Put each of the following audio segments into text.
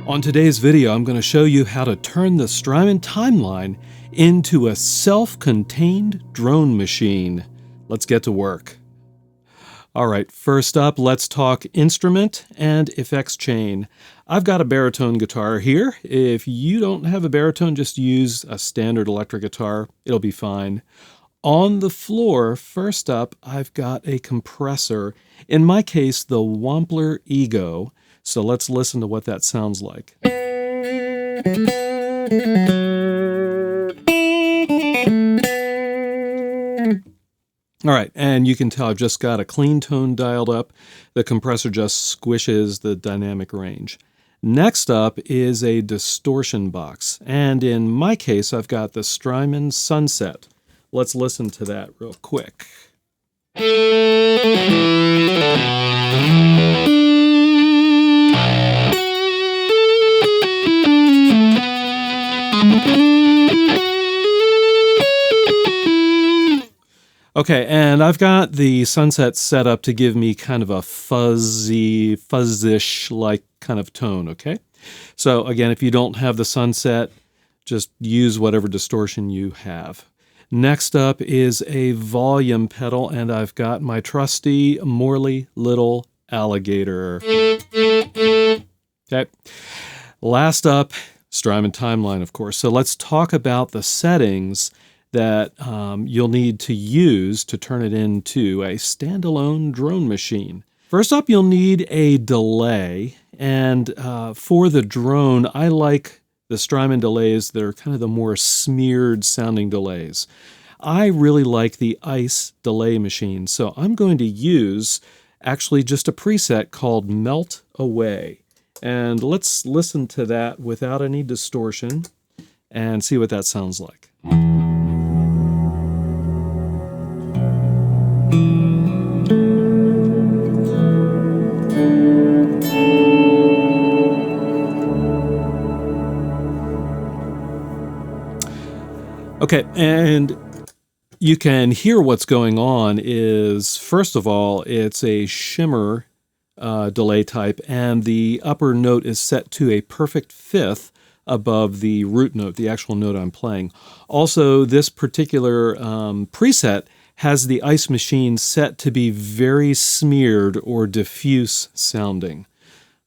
On today's video, I'm going to show you how to turn the Strymon Timeline into a self-contained drone machine. Let's get to work. Alright, first up, let's talk instrument and effects chain. I've got a baritone guitar here. If you don't have a baritone, just use a standard electric guitar. It'll be fine. On the floor, first up, I've got a compressor. In my case, the Wampler Ego. So let's listen to what that sounds like. All right, and you can tell I've just got a clean tone dialed up. The compressor just squishes the dynamic range. Next up is a distortion box, and in my case, I've got the Strymon Sunset. Let's listen to that real quick. Okay, and I've got the Sunset set up to give me kind of a fuzzish like kind of tone, okay? So again, if you don't have the Sunset, just use whatever distortion you have. Next up is a volume pedal, and I've got my trusty Morley Little Alligator. Okay. Last up, Strymon Timeline, of course. So let's talk about the settings that you'll need to use to turn it into a standalone drone machine. First up, you'll need a delay, and for the drone, I like the Strymon delays that are kind of the more smeared sounding delays. I really like the ICE delay machine, so I'm going to use actually just a preset called Melt Away. And let's listen to that without any distortion and see what that sounds like. Okay, and you can hear what's going on is, first of all, it's a shimmer delay type, and the upper note is set to a perfect fifth above the root note, the actual note I'm playing. Also, this particular preset has the ICE machine set to be very smeared or diffuse sounding.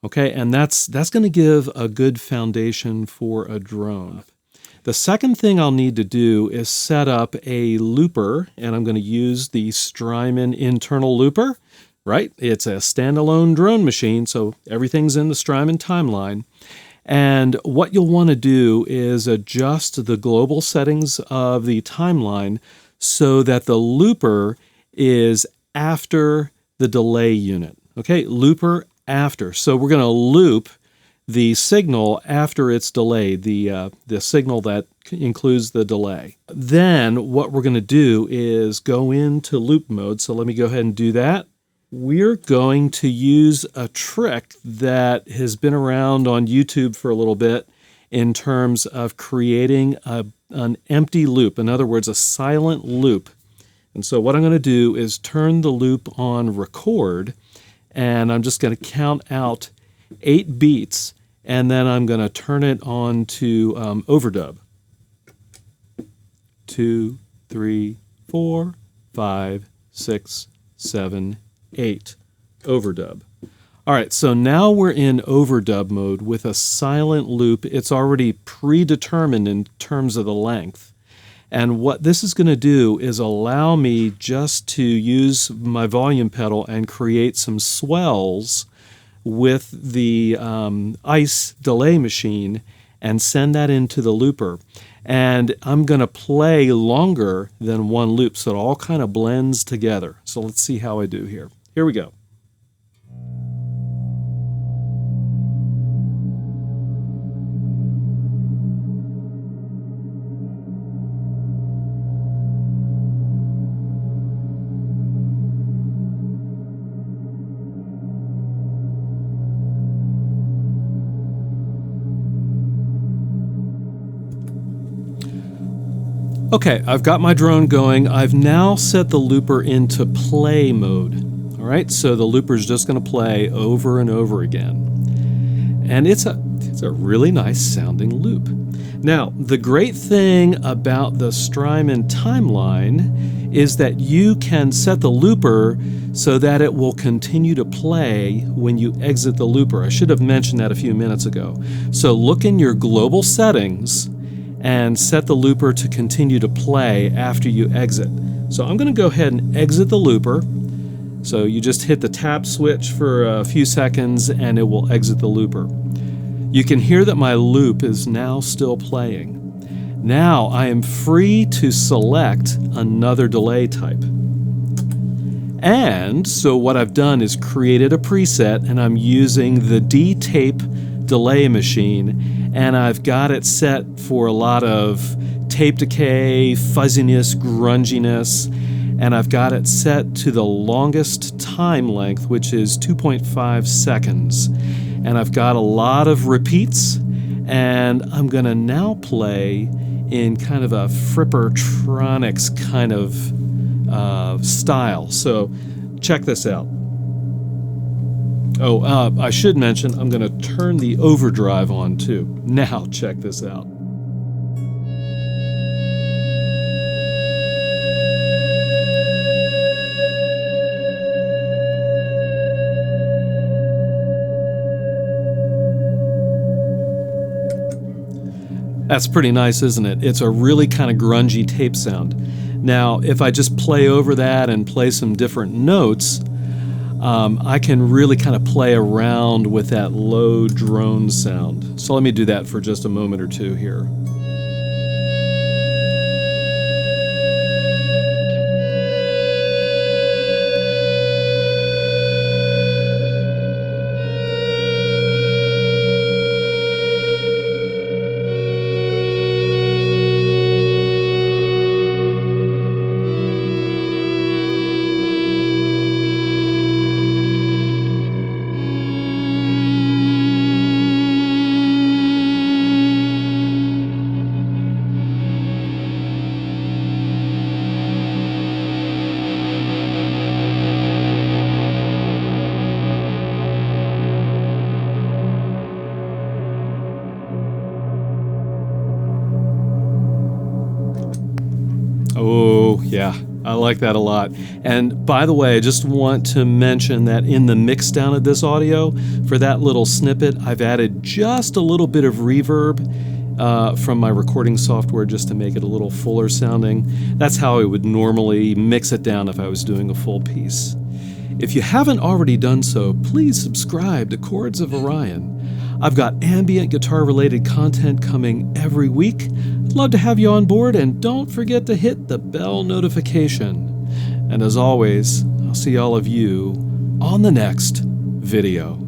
Okay, and that's going to give a good foundation for a drone. The second thing I'll need to do is set up a looper, and I'm going to use the Strymon internal looper, right? It's a standalone drone machine, so everything's in the Strymon Timeline. And what you'll want to do is adjust the global settings of the timeline so that the looper is after the delay unit. Okay, looper after. So we're going to loop the signal after it's delayed, the signal that includes the delay. Then what we're going to do is go into loop mode. So let me go ahead and do that. We're going to use a trick that has been around on YouTube for a little bit in terms of creating an empty loop. In other words, a silent loop. And so what I'm going to do is turn the loop on record, and I'm just going to count out 8 beats, and then I'm going to turn it on to overdub. 2, 3, 4, 5, 6, 7, 8. Overdub. All right, so now we're in overdub mode with a silent loop. It's already predetermined in terms of the length. And what this is going to do is allow me just to use my volume pedal and create some swells with the ICE delay machine and send that into the looper. And I'm going to play longer than one loop, so it all kind of blends together. So let's see how I do here. Here we go. Okay, I've got my drone going. I've now set the looper into play mode. All right, so the looper's just going to play over and over again. And it's a really nice sounding loop. Now, the great thing about the Strymon Timeline is that you can set the looper so that it will continue to play when you exit the looper. I should have mentioned that a few minutes ago. So look in your global settings and set the looper to continue to play after you exit. So I'm going to go ahead and exit the looper. So you just hit the tap switch for a few seconds and it will exit the looper. You can hear that my loop is now still playing. Now I am free to select another delay type. And so what I've done is created a preset, and I'm using the D-Tape delay machine, and I've got it set for a lot of tape decay, fuzziness, grunginess, and I've got it set to the longest time length, which is 2.5 seconds. And I've got a lot of repeats, and I'm gonna now play in kind of a Frippertronics kind of style. So check this out. Oh, I should mention I'm gonna turn the overdrive on too. Now check this out. That's pretty nice, isn't it? It's a really kind of grungy tape sound. Now, if I just play over that and play some different notes, I can really kind of play around with that low drone sound. So let me do that for just a moment or two here. Oh, yeah, I like that a lot. And by the way, I just want to mention that in the mix down of this audio, for that little snippet, I've added just a little bit of reverb from my recording software just to make it a little fuller sounding. That's how I would normally mix it down if I was doing a full piece. If you haven't already done so, please subscribe to Chords of Orion. I've got ambient guitar-related content coming every week. I'd love to have you on board, and don't forget to hit the bell notification. And as always, I'll see all of you on the next video.